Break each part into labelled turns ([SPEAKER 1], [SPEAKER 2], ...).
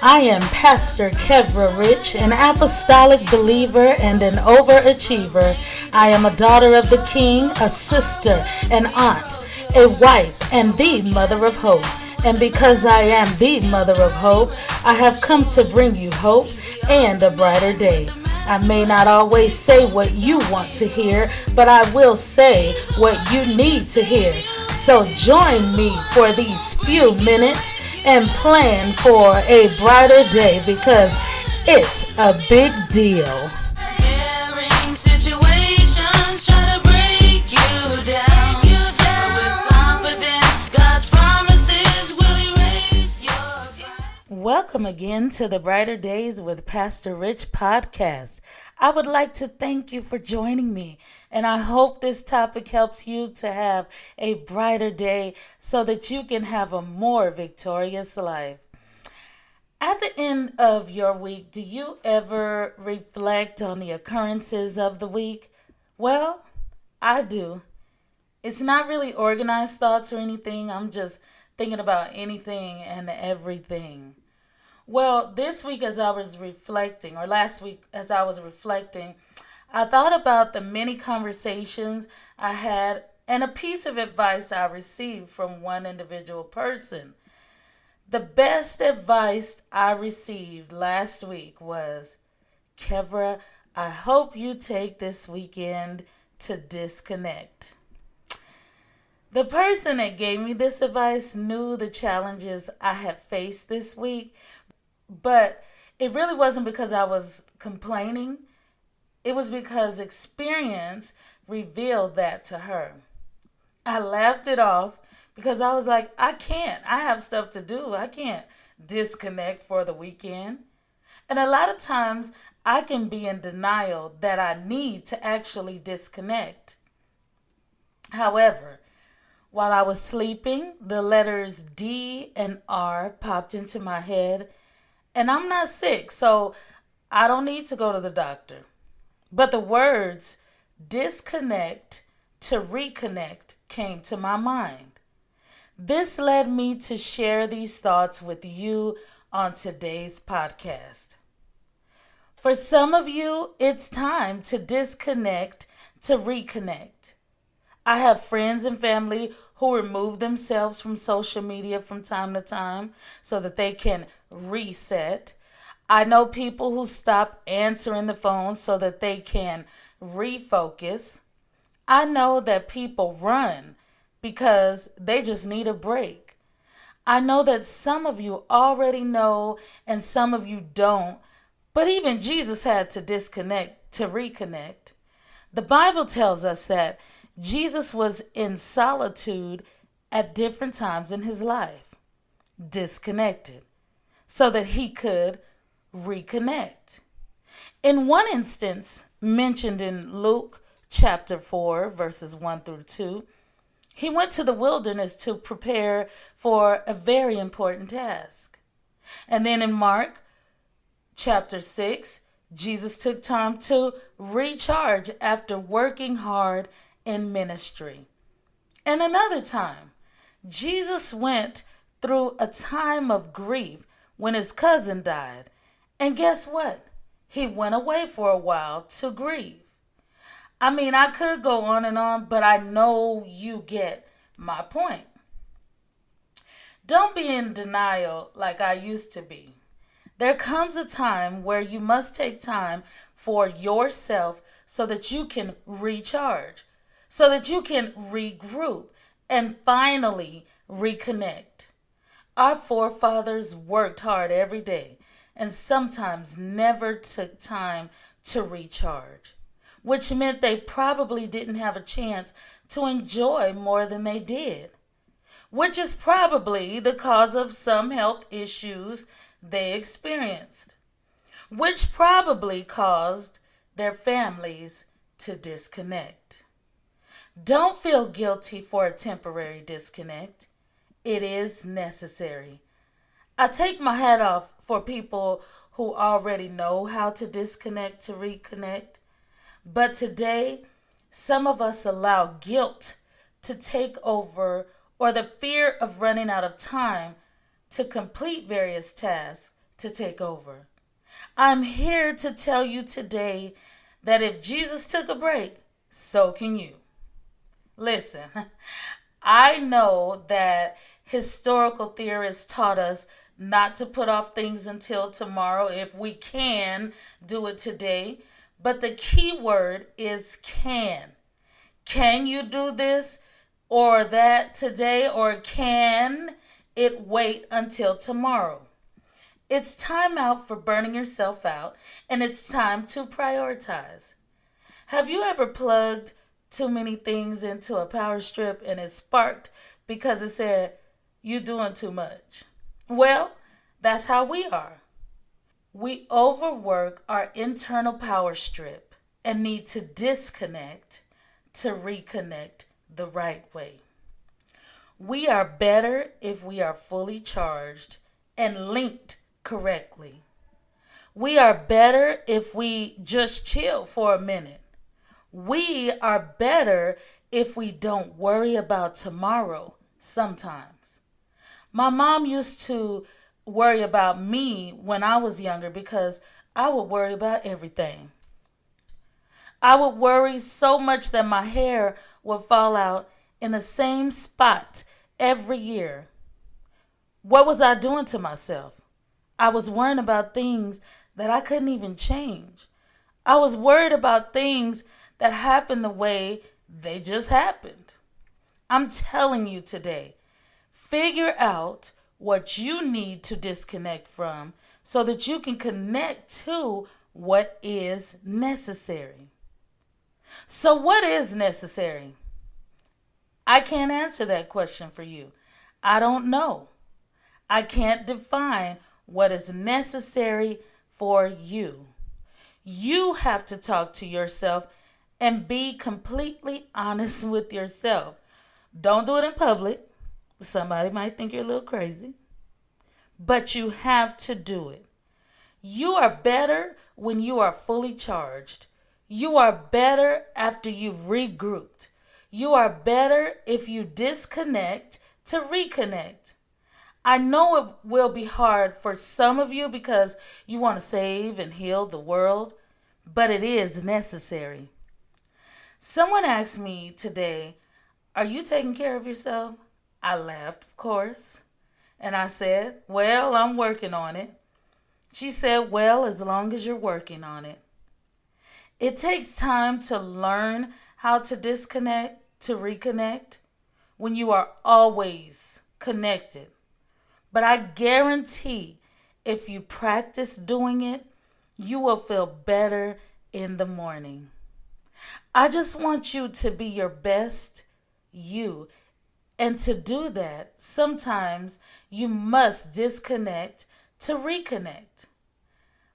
[SPEAKER 1] I am Pastor Kevra Rich, an apostolic believer and an overachiever. I am a daughter of the King, a sister, an aunt, a wife, and the mother of hope. And because I am the mother of hope, I have come to bring you hope and a brighter day. I may not always say what you want to hear, but I will say what you need to hear. So join me for these few minutes and plan for a brighter day because it's a big deal. Welcome again to the Brighter Days with Pastor Rich podcast. I would like to thank you for joining me, and I hope this topic helps you to have a brighter day so that you can have a more victorious life. At the end of your week, do you ever reflect on the occurrences of the week? Well, I do. It's not really organized thoughts or anything. I'm just thinking about anything and everything. Well, this week as I was reflecting, or last week as I was reflecting, I thought about the many conversations I had and a piece of advice I received from one individual person. The best advice I received last week was, Kevra, I hope you take this weekend to disconnect. The person that gave me this advice knew the challenges I had faced this week, but it really wasn't because I was complaining. It was because experience revealed that to her. I laughed it off because I was like, I can't. I have stuff to do. I can't disconnect for the weekend. And a lot of times I can be in denial that I need to actually disconnect. However, while I was sleeping, the letters D and R popped into my head. And I'm not sick, so I don't need to go to the doctor. But the words disconnect to reconnect came to my mind. This led me to share these thoughts with you on today's podcast. For some of you, it's time to disconnect to reconnect. I have friends and family who remove themselves from social media from time to time so that they can reset. I know people who stop answering the phone so that they can refocus. I know that people run because they just need a break. I know that some of you already know and some of you don't, but even Jesus had to disconnect to reconnect. The Bible tells us that Jesus was in solitude at different times in his life, disconnected, so that he could reconnect. In one instance, mentioned in Luke chapter 4, verses 1 through 2, he went to the wilderness to prepare for a very important task. And then in Mark chapter 6, Jesus took time to recharge after working hard in ministry. And another time, Jesus went through a time of grief when his cousin died. And guess what? He went away for a while to grieve. I mean, I could go on, but I know you get my point. Don't be in denial like I used to be. There comes a time where you must take time for yourself so that you can recharge, so that you can regroup and finally reconnect. Our forefathers worked hard every day and sometimes never took time to recharge, which meant they probably didn't have a chance to enjoy more than they did, which is probably the cause of some health issues they experienced, which probably caused their families to disconnect. Don't feel guilty for a temporary disconnect. It is necessary. I take my hat off for people who already know how to disconnect to reconnect. But today, some of us allow guilt to take over or the fear of running out of time to complete various tasks to take over. I'm here to tell you today that if Jesus took a break, so can you. Listen, I know that historical theorists taught us not to put off things until tomorrow if we can do it today. But the key word is can. Can you do this or that today, or can it wait until tomorrow? It's time out for burning yourself out, and it's time to prioritize. Have you ever plugged too many things into a power strip and it sparked because it said, "You doing too much"? Well, that's how we are. We overwork our internal power strip and need to disconnect to reconnect the right way. We are better if we are fully charged and linked correctly. We are better if we just chill for a minute. We are better if we don't worry about tomorrow sometimes. My mom used to worry about me when I was younger because I would worry about everything. I would worry so much that my hair would fall out in the same spot every year. What was I doing to myself? I was worrying about things that I couldn't even change. I was worried about things that happened the way they just happened. I'm telling you today, figure out what you need to disconnect from so that you can connect to what is necessary. So, what is necessary? I can't answer that question for you. I don't know. I can't define what is necessary for you. You have to talk to yourself and be completely honest with yourself. Don't do it in public. Somebody might think you're a little crazy, but you have to do it. You are better when you are fully charged. You are better after you've regrouped. You are better if you disconnect to reconnect. I know it will be hard for some of you because you want to save and heal the world, but it is necessary. Someone asked me today, "Are you taking care of yourself?" I laughed, of course, and I said, "Well, I'm working on it." She said, "Well, as long as you're working on it." It takes time to learn how to disconnect, to reconnect, when you are always connected. But I guarantee if you practice doing it, you will feel better in the morning. I just want you to be your best you. And to do that, sometimes you must disconnect to reconnect.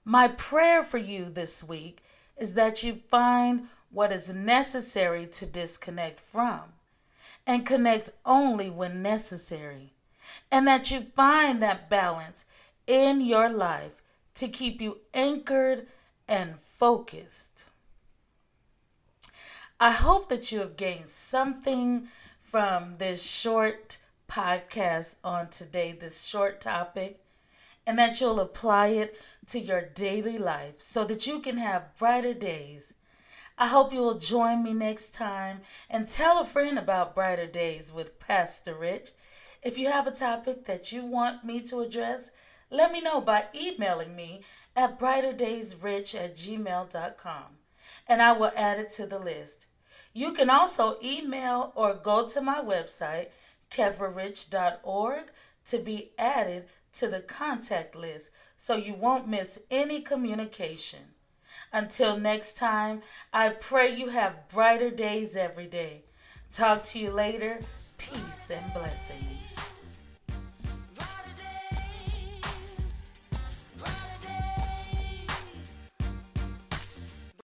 [SPEAKER 1] My prayer for you this week is that you find what is necessary to disconnect from and connect only when necessary, and that you find that balance in your life to keep you anchored and focused. I hope that you have gained something from this short podcast on today, this short topic, and that you'll apply it to your daily life so that you can have brighter days. I hope you will join me next time and tell a friend about Brighter Days with Pastor Rich. If you have a topic that you want me to address, let me know by emailing me at brighterdaysrich@gmail.com, and I will add it to the list. You can also email or go to my website, kevrarich.org, to be added to the contact list so you won't miss any communication. Until next time, I pray you have brighter days every day. Talk to you later. Peace and blessings.